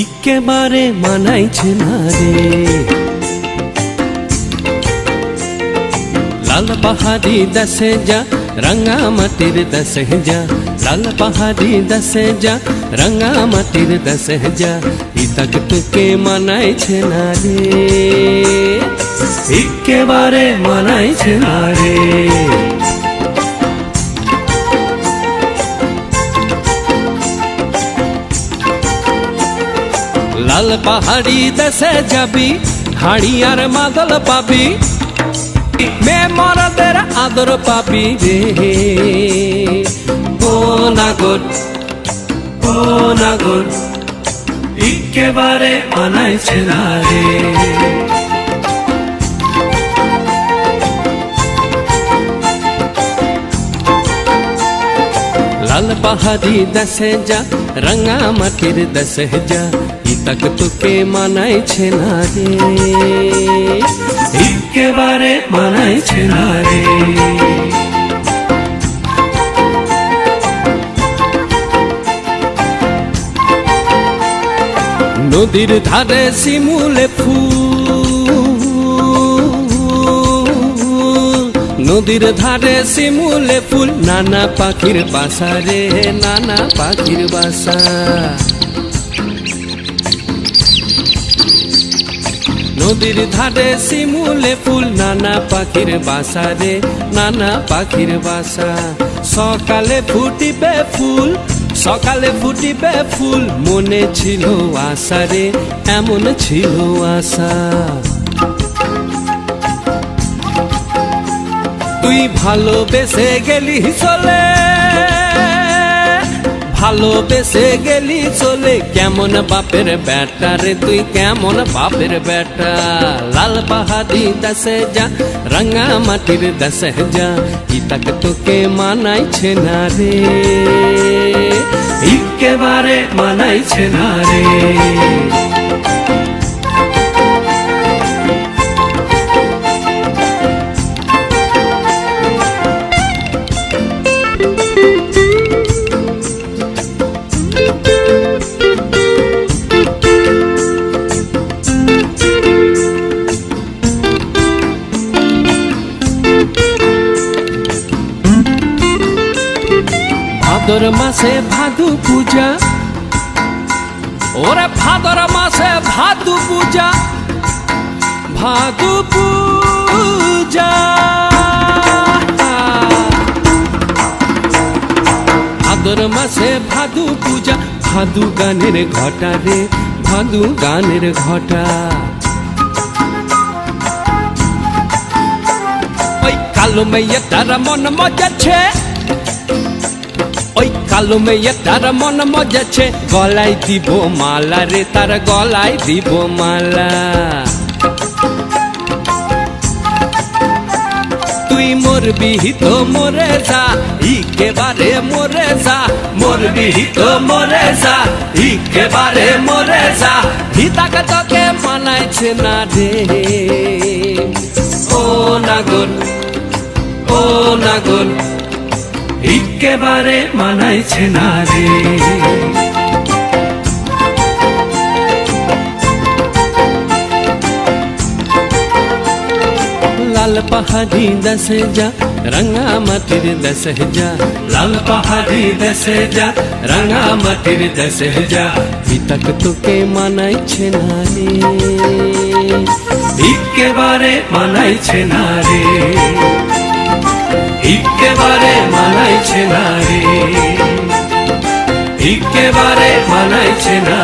একেবারে মানাইছে না রে। লাল পাহাড়ি দেশে যা রঙা মাটির দেশে যা, লাল পাহাড়ি দেশে যা রঙা মাটির দেশে যা, ইতাক তোকে মানাইছে না রে, একেবারে মানাইছে না রে। লাল পাহাড়ি দেশে যাবি হাড়ি আর মাদল পাবি, মেয়ে মরদের আদর পাবি রে। ও নাগর ও নাগর একেবারে মানাইছে না রে। লাল পাহাড়ি দেশে যা রঙা মাটির দেশে যা, ইতাক তোকে মানাইছে না রে, একেবারে মানাইছে না রে। নদীর ধারে শিমুলে ফুল, নদীর ধারে শিমুলে ফুল, নানা পাখির বাসা রে, নানা পাখির বাসা। নদীর ধারে শিমুলে ফুল, নানা পাখির বাসা রে, নানা পাখির বাসা। সকালে ফুটিবে ফুল, সকালে ফুটিবে ফুল, মনে ছিল আশা রে, এমন ছিল আশা। তুই ভালোবেসে গেলি চলে, ভালোবেসে গেলি চলে, কেমন বাপের বেটা রে তুই, কেমন বাপের বেটা। লাল পাহাড়ি দেশে যা রঙা মাটির দেশে যা, ইতাক তোকে মানাইছে না রে, একেবারে মানাইছে না রে। ভাদর মাসে ভাদু পূজা, ওরে ভাদর মাসে ভাদু পূজা, ভাদু পূজা। ভাদর মাসে ভাদু পূজা, ভাদু গানের ঘটা রে, ভাদু গানের ঘটা। ওই কালো মেয়ে তার মন মজাচ্ছে, ওই কালো মেয়ে তার মন মজাচ্ছে, গলায় দিব মালা রে, তার গলায় দিব মালা। তুই মরবি তো মরে যা, একেবারে মরে যা, মরবি তো মরে যা, একেবারে মরে যা, ইতাক তোকে মানাইছে না রে। ও নাগর ও নাগর একেবারে মানাইছে না রে। লাল পাহাড়ি দেশে যা রঙা মাটির দেশে যা, লাল পাহাড়ি দেশে যা রঙা মাটির দেশে যা, ইতাক তোকে মানাইছে না রে, একেবারে মানাইছে না রে, একেবারে মানাইছে না রে, একেবারে মানাইছে না